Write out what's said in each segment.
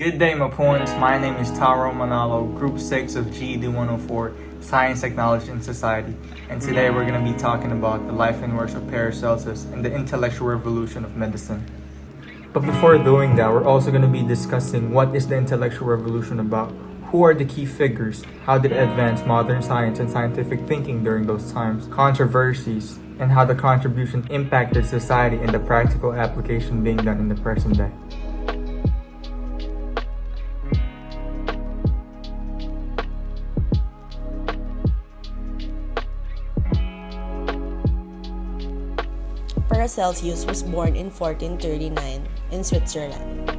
Good day, my points. My name is Tyrone Manalo, Group 6 of GW2, Science, Technology, and Society. And today we're going to be talking about the life and works of Paracelsus and the intellectual revolution of medicine. But before doing that, we're also going to be discussing what is the intellectual revolution about, who are the key figures, how did it advance modern science and scientific thinking during those times, controversies, and how the contribution impacted society and the practical application being done in the present day. Paracelsus was born in 1439 in Switzerland.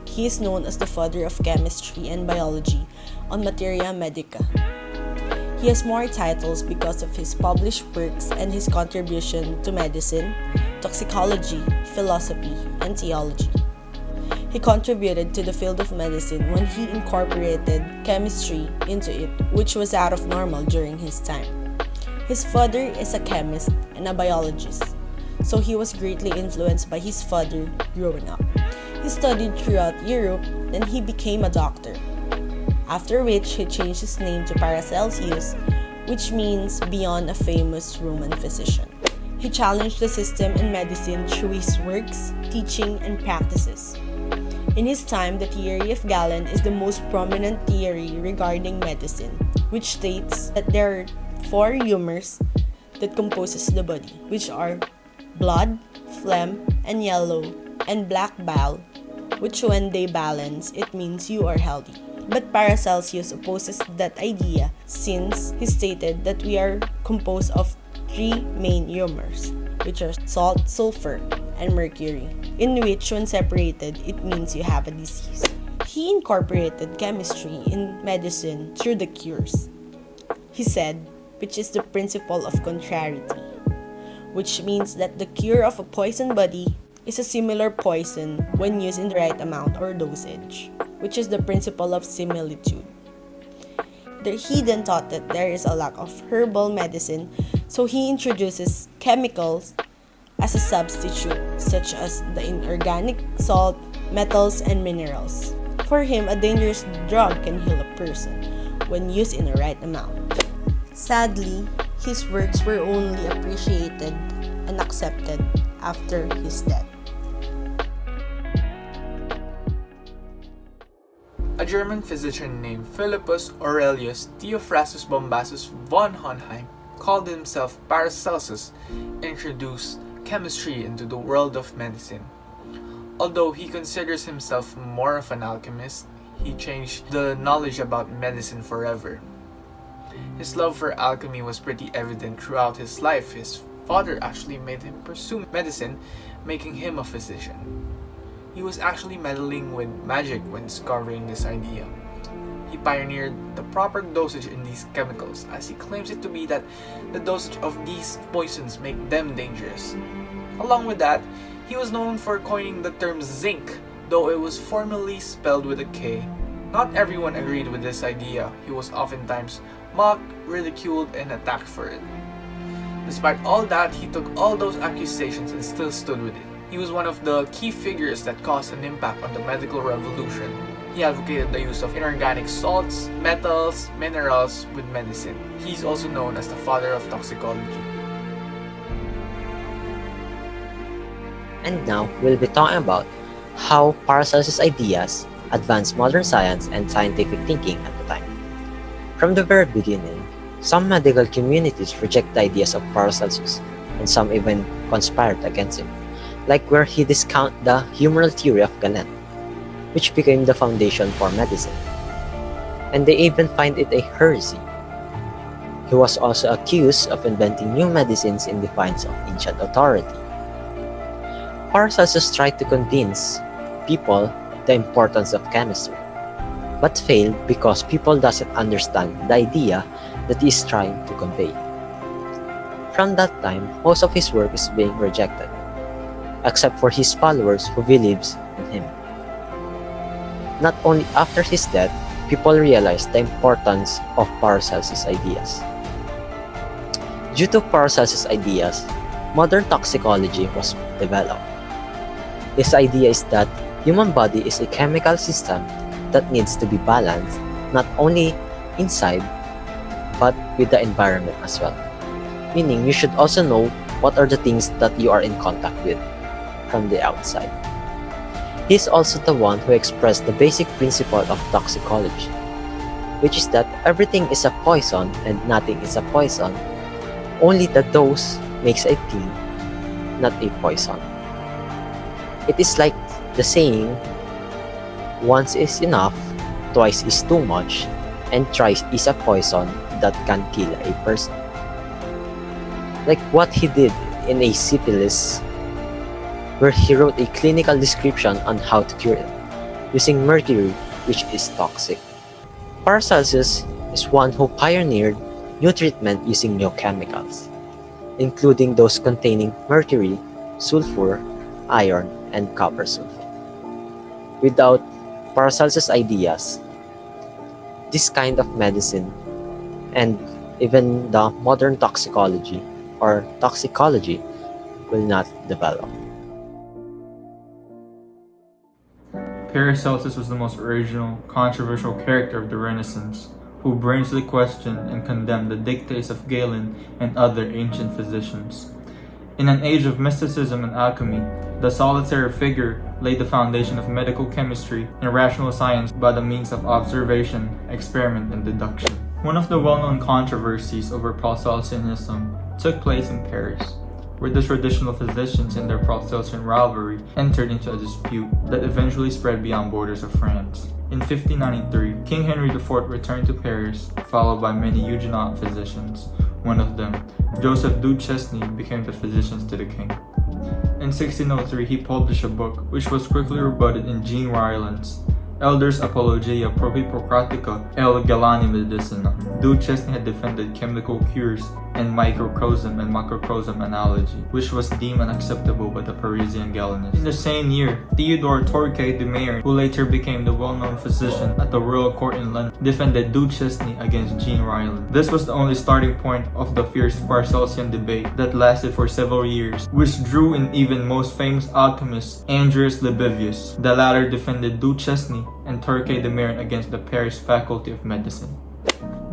He is known as the father of chemistry and biology on Materia Medica. He has more titles because of his published works and his contribution to medicine, toxicology, philosophy, and theology. He contributed to the field of medicine when he incorporated chemistry into it, which was out of normal during his time. His father is a chemist and a biologist, so he was greatly influenced by his father growing up. He studied throughout Europe, then he became a doctor, after which he changed his name to Paracelsus, which means beyond a famous Roman physician. He challenged the system in medicine through his works, teaching, and practices. In his time, the theory of Galen is the most prominent theory regarding medicine, which states that there are four humors that composes the body, which are blood, phlegm, and yellow, and black bile, which when they balance, it means you are healthy. But Paracelsus opposes that idea since he stated that we are composed of three main humors, which are salt, sulfur, and mercury, in which when separated, it means you have a disease. He incorporated chemistry in medicine through the cures. He said, which is the principle of contrariety, which means that the cure of a poisoned body is a similar poison when used in the right amount or dosage, which is the principle of similitude. He then taught that there is a lack of herbal medicine, so he introduces chemicals as a substitute, such as the inorganic salt, metals, and minerals. For him, a dangerous drug can heal a person when used in the right amount. Sadly, his works were only appreciated and accepted after his death. A German physician named Philippus Aurelius Theophrastus Bombastus von Hohenheim called himself Paracelsus, introduced chemistry into the world of medicine. Although he considers himself more of an alchemist, he changed the knowledge about medicine forever. His love for alchemy was pretty evident throughout his life. His father actually made him pursue medicine, making him a physician. He was actually meddling with magic when discovering this idea. He pioneered the proper dosage in these chemicals, as he claims it to be that the dosage of these poisons make them dangerous. Along with that, he was known for coining the term zinc, though it was formerly spelled with a K. Not everyone agreed with this idea. He was oftentimes mocked, ridiculed, and attacked for it. Despite all that, he took all those accusations and still stood with it. He was one of the key figures that caused an impact on the medical revolution. He advocated the use of inorganic salts, metals, minerals with medicine. He's also known as the father of toxicology. And now, we'll be talking about how Paracelsus' ideas advanced modern science and scientific thinking at the time. From the very beginning, some medical communities reject the ideas of Paracelsus, and some even conspired against him, like where he discounted the humoral theory of Galen, which became the foundation for medicine. And they even find it a heresy. He was also accused of inventing new medicines in defiance of ancient authority. Paracelsus tried to convince people the importance of chemistry, but failed because people doesn't understand the idea that he is trying to convey. From that time, most of his work is being rejected, except for his followers who believes in him. Not only after his death, people realized the importance of Paracelsus' ideas. Due to Paracelsus' ideas, modern toxicology was developed. His idea is that Human body is a chemical system that needs to be balanced not only inside but with the environment as well. Meaning you should also know what are the things that you are in contact with from the outside. He is also the one who expressed the basic principle of toxicology, which is that everything is a poison and nothing is a poison. Only the dose makes a thing, not a poison. It is like the saying, once is enough, twice is too much, and thrice is a poison that can kill a person. Like what he did in a syphilis, where he wrote a clinical description on how to cure it, using mercury, which is toxic. Paracelsus is one who pioneered new treatment using new chemicals, including those containing mercury, sulfur, iron, and copper sulfate. Without Paracelsus' ideas, this kind of medicine and even the modern toxicology or toxicology will not develop. Paracelsus was the most original, controversial character of the Renaissance, who brazenly questioned and condemned the dictates of Galen and other ancient physicians. In an age of mysticism and alchemy, the solitary figure laid the foundation of medical chemistry and rational science by the means of observation, experiment, and deduction. One of the well-known controversies over Paracelsianism took place in Paris, where the traditional physicians and their Paracelsian rivalry entered into a dispute that eventually spread beyond borders of France. In 1593, King Henry IV returned to Paris, followed by many Huguenot physicians. One of them, Joseph Duchesne, became the physicians to the king. In 1603, he published a book which was quickly rebutted in Jean Ryland's Elder's Apologia pro Hippocratica El Galani Medicina. Duchesne had defended chemical cures and microcosm and macrocosm analogy, which was deemed unacceptable by the Parisian Galenists. In the same year, Theodore Torquay de Mayerne, who later became the well-known physician at the royal court in London, defended Duchesne against Jean Ryland. This was the only starting point of the fierce Paracelsian debate that lasted for several years, which drew in even most famous alchemist Andreas Libavius. The latter defended Duchesne and Torquay de Mayerne against the Paris Faculty of Medicine.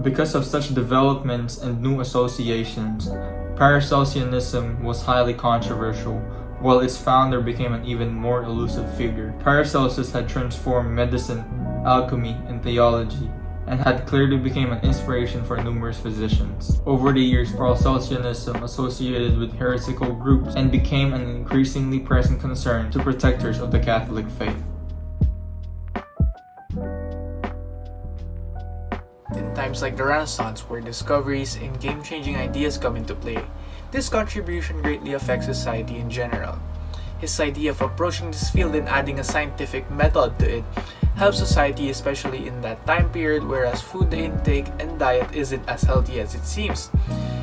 Because of such developments and new associations, Paracelsianism was highly controversial, while its founder became an even more elusive figure. Paracelsus had transformed medicine, alchemy, and theology, and had clearly become an inspiration for numerous physicians. Over the years, Paracelsianism associated with heretical groups and became an increasingly present concern to protectors of the Catholic faith. In times like the Renaissance, where discoveries and game-changing ideas come into play, this contribution greatly affects society in general. His idea of approaching this field and adding a scientific method to it helps society, especially in that time period whereas food intake and diet isn't as healthy as it seems.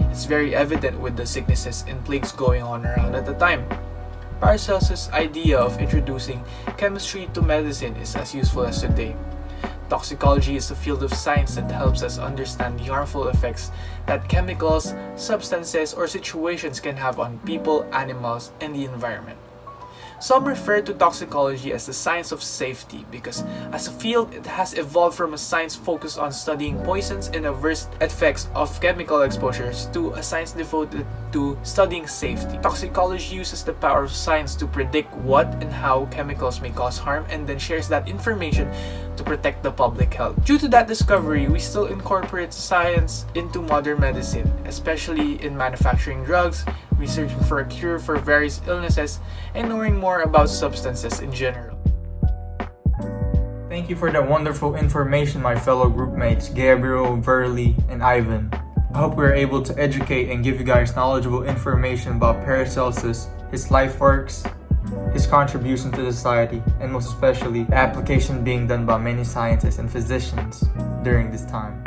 It's very evident with the sicknesses and plagues going on around at the time. Paracelsus' idea of introducing chemistry to medicine is as useful as today. Toxicology is a field of science that helps us understand the harmful effects that chemicals, substances, or situations can have on people, animals, and the environment. Some refer to toxicology as the science of safety because, as a field, it has evolved from a science focused on studying poisons and adverse effects of chemical exposures to a science devoted to studying safety. Toxicology uses the power of science to predict what and how chemicals may cause harm and then shares that information to protect the public health. Due to that discovery, we still incorporate science into modern medicine, especially in manufacturing drugs, researching for a cure for various illnesses, and knowing more about substances in general. Thank you for that wonderful information, my fellow groupmates Gabriel, Verlee, and Ivan. I hope we are able to educate and give you guys knowledgeable information about Paracelsus, his life works, his contribution to society, and most especially the application being done by many scientists and physicians during this time.